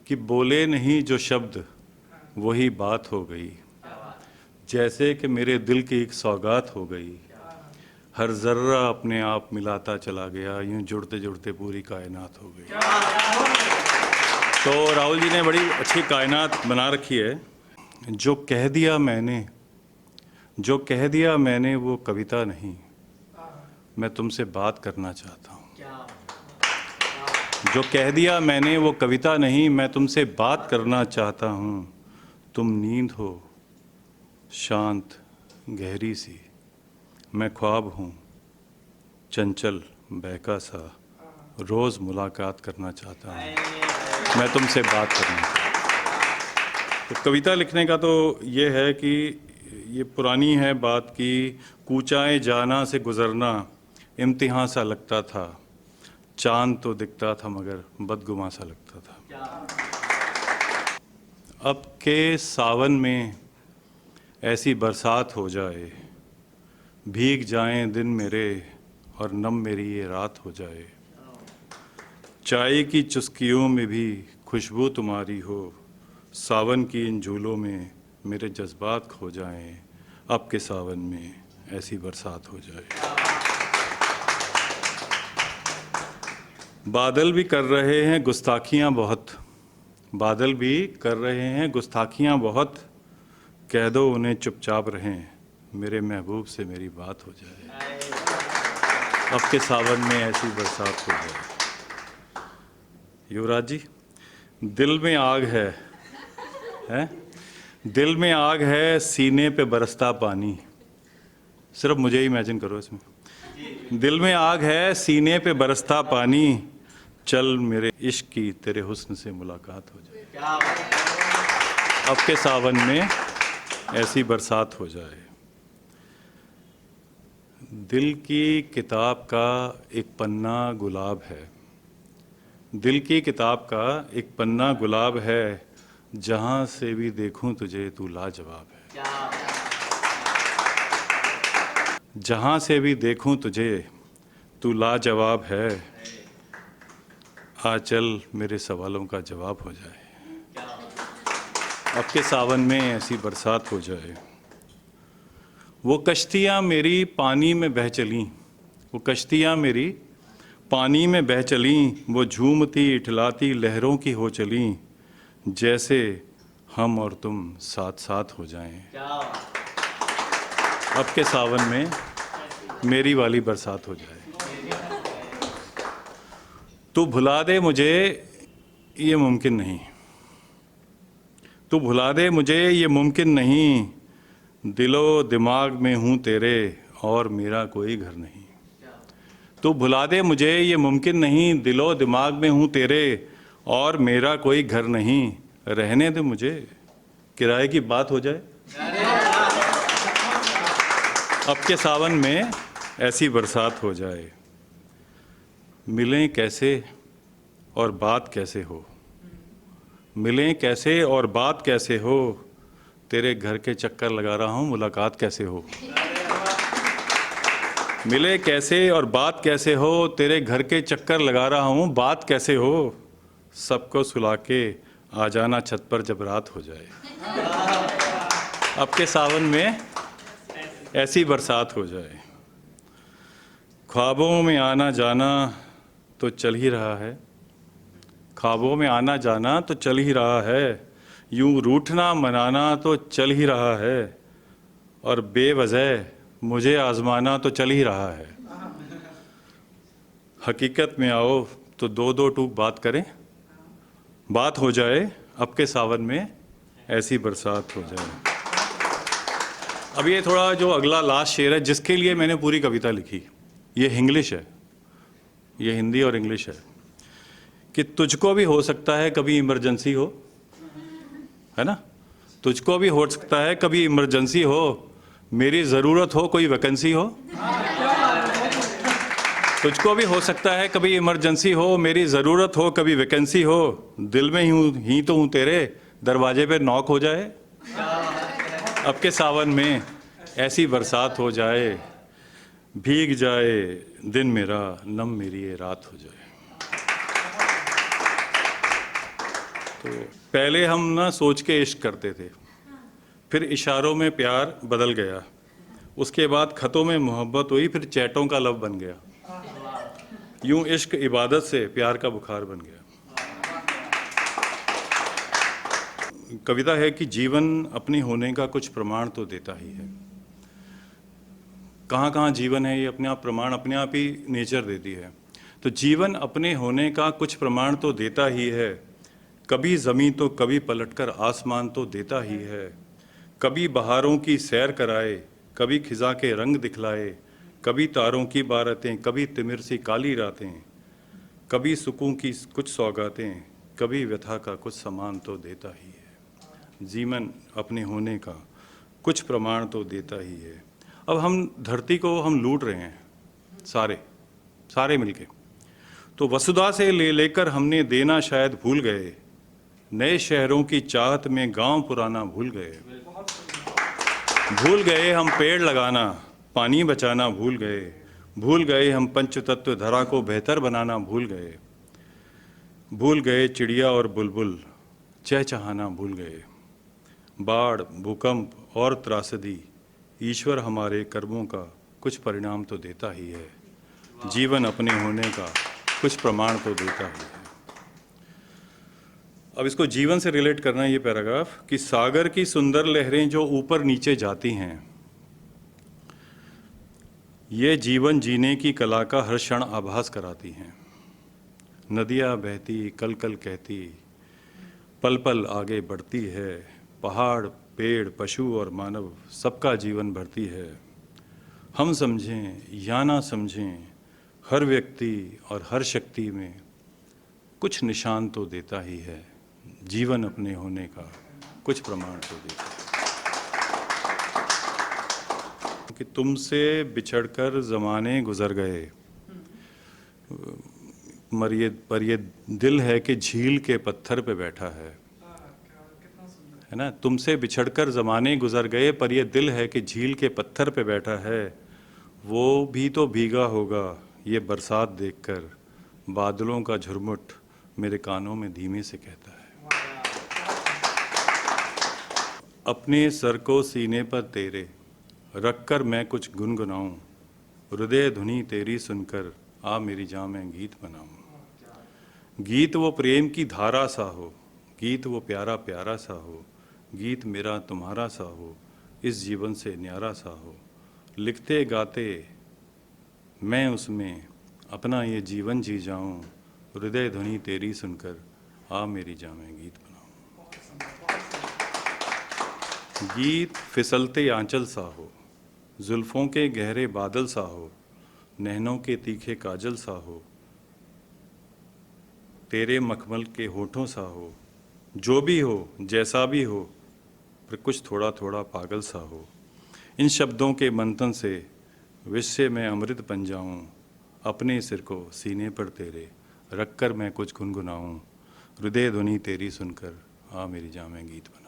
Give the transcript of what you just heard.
कि बोले नहीं जो शब्द वही बात हो गई, जैसे कि मेरे दिल की एक सौगात हो गई। हर जर्रा अपने आप मिलाता चला गया, यूं जुड़ते जुड़ते पूरी कायनात हो गई। तो राहुल जी ने बड़ी अच्छी कायनात बना रखी है। जो कह दिया मैंने वो कविता नहीं, मैं तुमसे बात करना चाहता हूँ। जो कह दिया मैंने वो कविता नहीं, मैं तुमसे बात करना चाहता हूँ। तुम नींद हो शांत गहरी सी, मैं ख्वाब हूँ चंचल बहका सा, रोज़ मुलाकात करना चाहता हूँ, मैं तुमसे बात करना चाहता हूँ। तो कविता लिखने का तो ये है कि ये पुरानी है बात की, कूचाए जाना से गुज़रना इम्तिहान सा लगता था, चांद तो दिखता था मगर बदगुमा सा लगता था। अब के सावन में ऐसी बरसात हो जाए, भीग जाएं दिन मेरे और नम मेरी ये रात हो जाए। चाय की चुस्कियों में भी खुशबू तुम्हारी हो, सावन की इन झूलों में मेरे जज्बात खो जाएं। अब के सावन में ऐसी बरसात हो जाए। बादल भी कर रहे हैं गुस्ताखियाँ बहुत, बादल भी कर रहे हैं गुस्ताखियाँ बहुत, कह दो उन्हें चुपचाप रहें, मेरे महबूब से मेरी बात हो जाए। अब के सावन में ऐसी बरसात हो जाए। युवराज जी, दिल में आग है? दिल में आग है, सीने पे बरसता पानी। सिर्फ मुझे ही इमेजिन करो इसमें। दिल में आग है, सीने पे बरसता पानी, चल मेरे इश्क की तेरे हुस्न से मुलाकात हो जाए। अब के सावन में ऐसी बरसात हो जाए। दिल की किताब का एक पन्ना गुलाब है, दिल की किताब का एक पन्ना गुलाब है, जहाँ से भी देखूं तुझे तू लाजवाब है। जहाँ से भी देखूं तुझे तू लाजवाब है, आ चल मेरे सवालों का जवाब हो जाए। अब के सावन में ऐसी बरसात हो जाए। वो कश्तियाँ मेरी पानी में बह चलीं, वो कश्तियाँ मेरी पानी में बह चलीं, वो झूमती इठलाती लहरों की हो चलीं, जैसे हम और तुम साथ साथ हो जाएं। अब के सावन में मेरी वाली बरसात हो जाए। तू भुला दे मुझे ये मुमकिन नहीं, तू भुला दे मुझे ये मुमकिन नहीं, दिलो दिमाग में हूँ तेरे और मेरा कोई घर नहीं। तू भुला दे मुझे ये मुमकिन नहीं, दिलो दिमाग में हूँ तेरे और मेरा कोई घर नहीं, रहने दे मुझे किराए की बात हो जाए। अब के सावन में ऐसी बरसात हो जाए। मिलें कैसे और बात कैसे हो, मिलें कैसे और बात कैसे हो, तेरे घर के चक्कर लगा रहा हूँ मुलाकात कैसे हो। मिले कैसे और बात कैसे हो, तेरे घर के चक्कर लगा रहा हूँ बात कैसे हो, सबको सुला के आ जाना छत पर जब रात हो जाए। अब के सावन में ऐसी बरसात हो जाए। ख्वाबों में आना जाना तो चल ही रहा है, ख्वाबों में आना जाना तो चल ही रहा है, यूं रूठना मनाना तो चल ही रहा है, और बेवजह मुझे आजमाना तो चल ही रहा है। हकीकत में आओ तो दो दो टूक बात करें, बात हो जाए। अब के सावन में ऐसी बरसात हो जाए। अब ये थोड़ा जो अगला लास्ट शेर है जिसके लिए मैंने पूरी कविता लिखी, ये इंग्लिश है, ये हिंदी और इंग्लिश है, कि तुझको भी हो सकता है कभी इमरजेंसी हो, है ना, तुझको भी हो सकता है कभी इमरजेंसी हो, मेरी ज़रूरत हो कोई वैकेंसी हो। तुझको भी हो सकता है कभी इमरजेंसी हो, मेरी ज़रूरत हो कभी वैकेंसी हो, दिल में ही तो हूँ तेरे, दरवाजे पे नॉक हो जाए। अब के सावन में ऐसी बरसात हो जाए, भीग जाए दिन मेरा, नम मेरी ये रात हो जाए। तो पहले हम ना सोच के इश्क करते थे, फिर इशारों में प्यार बदल गया, उसके बाद खतों में मोहब्बत हुई, फिर चैटों का लव बन गया। यूं इश्क इबादत से प्यार का बुखार बन गया। कविता है कि जीवन अपने होने का कुछ प्रमाण तो देता ही है। कहाँ कहाँ जीवन है, ये अपने आप प्रमाण अपने आप ही नेचर देती है। तो जीवन अपने होने का कुछ प्रमाण तो देता ही है। कभी ज़मीं तो कभी पलटकर आसमान तो देता ही है। कभी बहारों की सैर कराए, कभी खिज़ा के रंग दिखलाए, कभी तारों की बारतें, कभी तिमिर सी काली रातें, कभी सुकून की कुछ सौगातें, कभी व्यथा का कुछ सामान तो देता ही है। जीवन अपने होने का कुछ प्रमाण तो देता ही है। अब हम धरती को हम लूट रहे हैं, सारे मिलके। तो वसुधा से लेकर हमने देना शायद भूल गए, नए शहरों की चाहत में गांव पुराना भूल गए हम पेड़ लगाना, पानी बचाना भूल गए हम पंचतत्व धरा को बेहतर बनाना भूल गए चिड़िया और बुलबुल चहचहाना भूल गए। बाढ़, भूकंप और त्रासदी, ईश्वर हमारे कर्मों का कुछ परिणाम तो देता ही है। जीवन अपने होने का कुछ प्रमाण तो देता ही है। अब इसको जीवन से रिलेट करना है ये पैराग्राफ कि सागर की सुंदर लहरें जो ऊपर नीचे जाती हैं, ये जीवन जीने की कला का हर क्षण आभास कराती हैं। नदियाँ बहती कल कल कहती, पल पल आगे बढ़ती है। पहाड़, पेड़, पशु और मानव सबका जीवन भरती है। हम समझें या ना समझें, हर व्यक्ति और हर शक्ति में कुछ निशान तो देता ही है। जीवन अपने होने का कुछ प्रमाण तो देता है। कि तुमसे बिछड़कर ज़माने गुजर गए, पर ये दिल है कि झील के पत्थर पे बैठा है ना। तुमसे बिछड़कर ज़माने गुजर गए, पर ये दिल है कि झील के पत्थर पे बैठा है। वो भी तो भीगा होगा ये बरसात देखकर, बादलों का झुरमुट मेरे कानों में धीमे से कहता है। अपने सर को सीने पर तेरे रखकर मैं कुछ गुनगुनाऊं, हृदय धुनी तेरी सुनकर आ मेरी जान में गीत बनाऊं। गीत वो प्रेम की धारा सा हो, गीत वो प्यारा प्यारा सा हो, गीत मेरा तुम्हारा सा हो, इस जीवन से न्यारा सा हो। लिखते गाते मैं उसमें अपना ये जीवन जी जाऊं, हृदय ध्वनि तेरी सुनकर आ मेरी जान में गीत बनाऊं। गीत फिसलते आंचल सा हो, जुल्फों के गहरे बादल सा हो, नैनों के तीखे काजल सा हो, तेरे मखमल के होठों सा हो। जो भी हो जैसा भी हो, पर कुछ थोड़ा थोड़ा पागल सा हो। इन शब्दों के मंथन से विष से मैं अमृत बन जाऊं, अपने सिर को सीने पर तेरे रखकर मैं कुछ गुनगुनाऊं, हृदय ध्वनि तेरी सुनकर आ मेरी जान में गीत बना।